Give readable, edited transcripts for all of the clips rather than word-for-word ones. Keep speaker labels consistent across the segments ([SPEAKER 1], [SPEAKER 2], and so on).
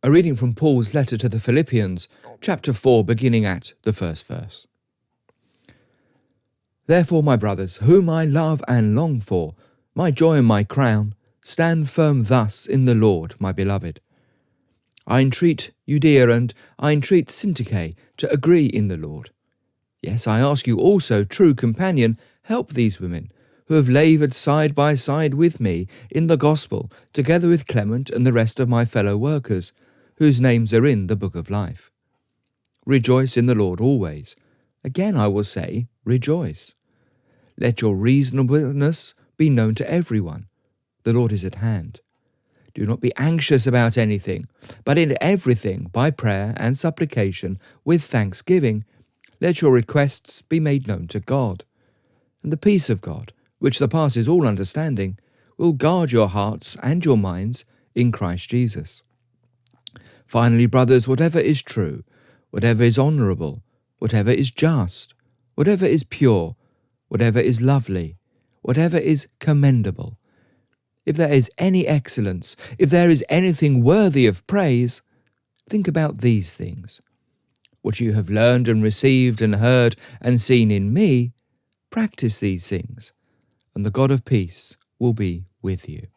[SPEAKER 1] A reading from Paul's letter to the Philippians, chapter 4, beginning at the first verse. Therefore, my brothers, whom I love and long for, my joy and my crown, stand firm thus in the Lord, my beloved. I entreat Euodia and I entreat Syntyche to agree in the Lord. Yes, I ask you also, true companion, help these women, who have laboured side by side with me in the gospel, together with Clement and the rest of my fellow workers, whose names are in the book of life. Rejoice in the Lord always. Again I will say, rejoice. Let your reasonableness be known to everyone. The Lord is at hand. Do not be anxious about anything, but in everything, by prayer and supplication, with thanksgiving, let your requests be made known to God. And the peace of God, which surpasses all understanding, will guard your hearts and your minds in Christ Jesus. Finally, brothers, whatever is true, whatever is honourable, whatever is just, whatever is pure, whatever is lovely, whatever is commendable, if there is any excellence, if there is anything worthy of praise, think about these things. What you have learned and received and heard and seen in me, practice these things, and the God of peace will be with you.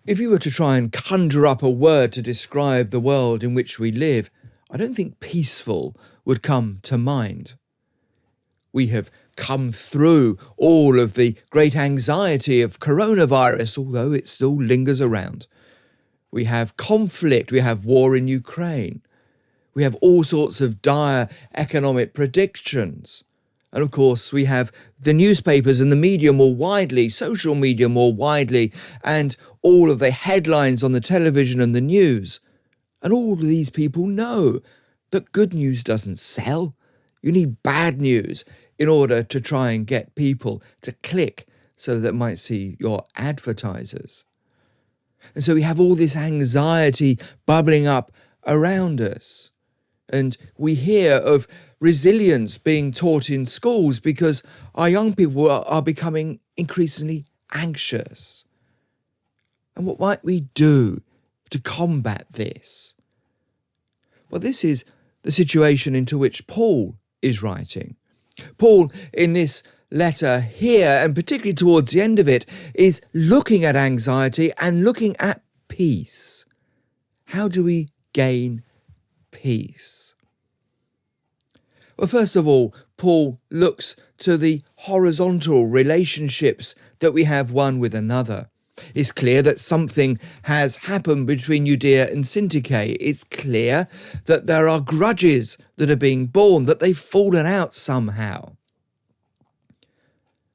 [SPEAKER 1] If you were to try and conjure up a word to describe the world in which we live, I don't think peaceful would come to mind. We have come through all of the great anxiety of coronavirus, although it still lingers around. We have conflict, we have war in Ukraine. We have all sorts of dire economic predictions. And of course, we have the newspapers and the media more widely, social media more widely, and all of the headlines on the television and the news. And all of these people know that good news doesn't sell. You need bad news in order to try and get people to click so that they might see your advertisers. And so we have all this anxiety bubbling up around us. And we hear of resilience being taught in schools because our young people are becoming increasingly anxious. And what might we do to combat this? Well, this is the situation into which Paul is writing. Paul, in this letter here, and particularly towards the end of it, is looking at anxiety and looking at peace. How do we gain peace? Well, first of all, Paul looks to the horizontal relationships that we have one with another. It's clear that something has happened between Euodia and Syntyche. It's clear that there are grudges that are being born, that they've fallen out somehow.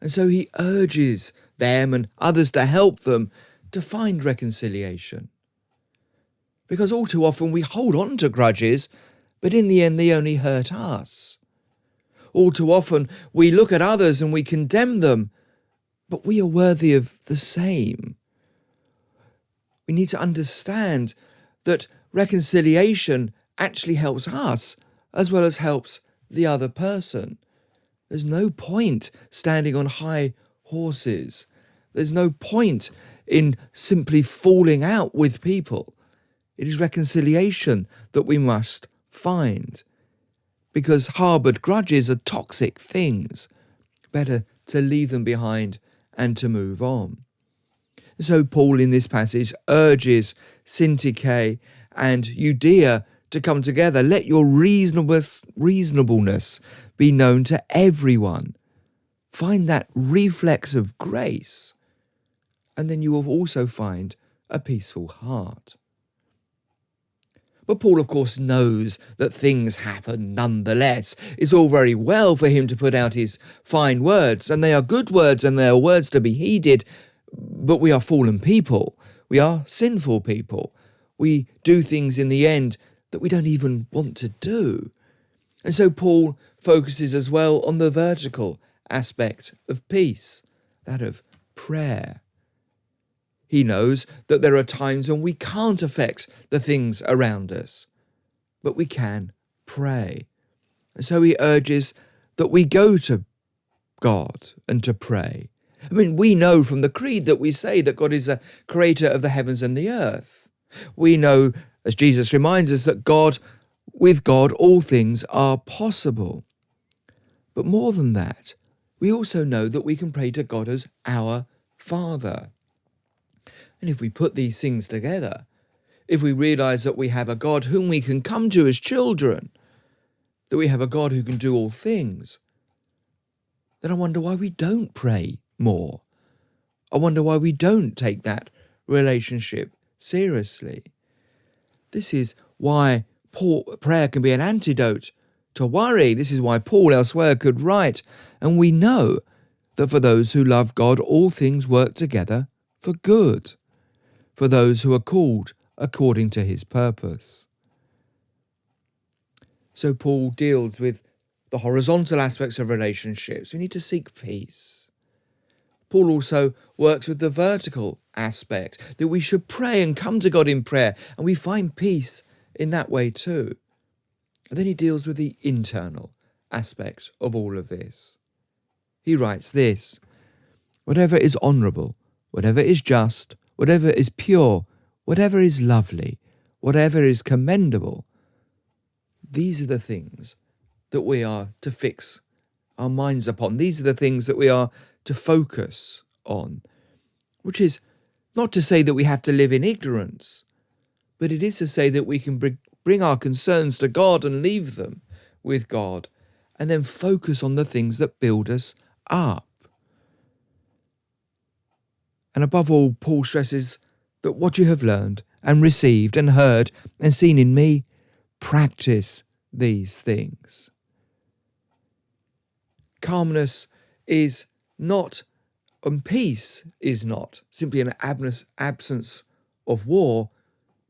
[SPEAKER 1] And so he urges them and others to help them to find reconciliation. Because all too often we hold on to grudges, but in the end they only hurt us. All too often we look at others and we condemn them, but we are worthy of the same. We need to understand that reconciliation actually helps us as well as helps the other person. There's no point standing on high horses. There's no point in simply falling out with people. It is reconciliation that we must find, because harboured grudges are toxic things. Better to leave them behind and to move on. So Paul in this passage urges Syntyche and Euodia to come together. Let your reasonableness be known to everyone. Find that reflex of grace, and then you will also find a peaceful heart. But Paul, of course, knows that things happen nonetheless. It's all very well for him to put out his fine words, and they are good words, and they are words to be heeded, but we are fallen people. We are sinful people. We do things in the end that we don't even want to do. And so Paul focuses as well on the vertical aspect of peace, that of prayer. He knows that there are times when we can't affect the things around us, but we can pray. And so he urges that we go to God and to pray. I mean, we know from the creed that we say that God is a creator of the heavens and the earth. We know, as Jesus reminds us, that with God, all things are possible. But more than that, we also know that we can pray to God as our Father. And if we put these things together, if we realise that we have a God whom we can come to as children, that we have a God who can do all things, then I wonder why we don't pray more. I wonder why we don't take that relationship seriously. This is why prayer can be an antidote to worry. This is why Paul elsewhere could write, and we know that for those who love God, all things work together for good, for those who are called according to his purpose. So Paul deals with the horizontal aspects of relationships. We need to seek peace. Paul also works with the vertical aspect, that we should pray and come to God in prayer, and we find peace in that way too. And then he deals with the internal aspect of all of this. He writes this: whatever is honourable, whatever is just, whatever is pure, whatever is lovely, whatever is commendable, these are the things that we are to fix our minds upon. These are the things that we are to focus on, which is not to say that we have to live in ignorance, but it is to say that we can bring our concerns to God and leave them with God, and then focus on the things that build us up. And above all, Paul stresses that what you have learned and received and heard and seen in me, practice these things. Calmness is not, and peace is not, simply an absence of war,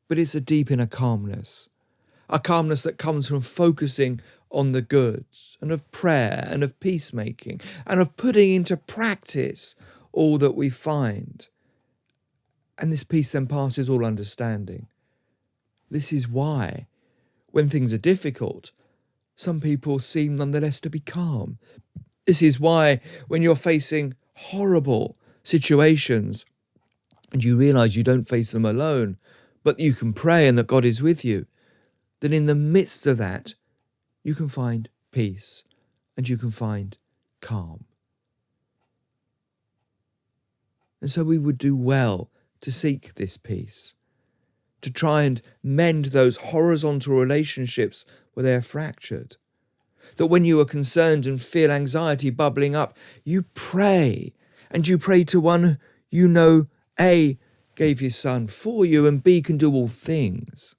[SPEAKER 1] but it's a deep inner calmness. A calmness that comes from focusing on the goods, and of prayer, and of peacemaking, and of putting into practice all that we find. And this peace then passes all understanding. This is why, when things are difficult, some people seem nonetheless to be calm. This is why, when you're facing horrible situations, and you realise you don't face them alone, but you can pray and that God is with you, then in the midst of that, you can find peace and you can find calm. And so we would do well to seek this peace, to try and mend those horizontal relationships where they are fractured. That when you are concerned and feel anxiety bubbling up, you pray, and you pray to one you know, A, gave his son for you, and B, can do all things.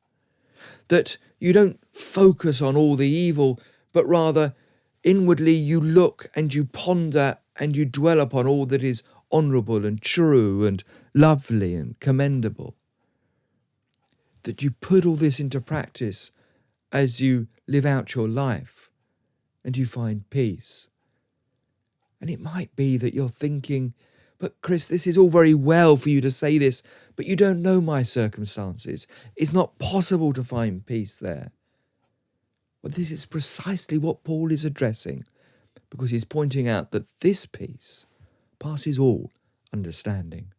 [SPEAKER 1] That you don't focus on all the evil, but rather inwardly you look and you ponder and you dwell upon all that is honourable and true and lovely and commendable. That you put all this into practice as you live out your life, and you find peace. And it might be that you're thinking, but Chris, this is all very well for you to say this, but you don't know my circumstances. It's not possible to find peace there. But this is precisely what Paul is addressing, because he's pointing out that this peace passes all understanding.